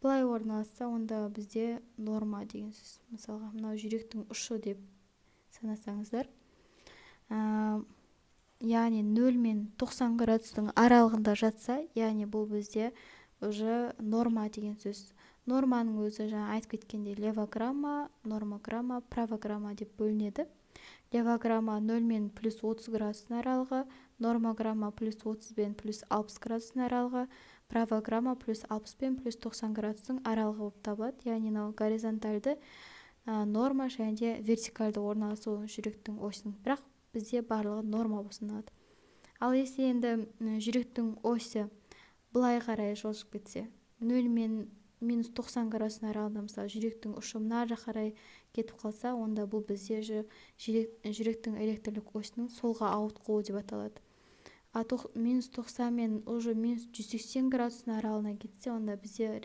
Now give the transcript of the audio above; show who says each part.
Speaker 1: былай орналасса, онда бізде норма деген сөз. Мысалға, мынау жүректің ұшы деп санасаңыздар, яғни 0 мен 90 градустың аралығында жатса, яғни бұл бізде уже норма деген сөз. Норманың өзі жаңа айтып кеткенде левограмма, нормограмма, правограмма деп бөлінеді. Левограмма 0 мен плюс 30 градустың аралығы, нормограмма плюс 30 бен плюс 60 градустың аралығы, правограмма плюс 60 бен плюс 90 градустың аралығы болып табылады. Яғни горизонтальды норма және де вертикальды орналасу жүректің осының. Бірақ бізде барлығы норма болып саналады. Ал если енді жүректің осі былай қарай жылжып кетсе, 0 мен минус 90 градустың аралығында, мысалы, жүректің ұшы мына жаққа қарай кетіп қалса, онда бұл бізде жүректің электрлік осінің солға ауытқуы деп аталады. А минус 90 мен уже минус 180 градустың аралығына кетсе, онда бізде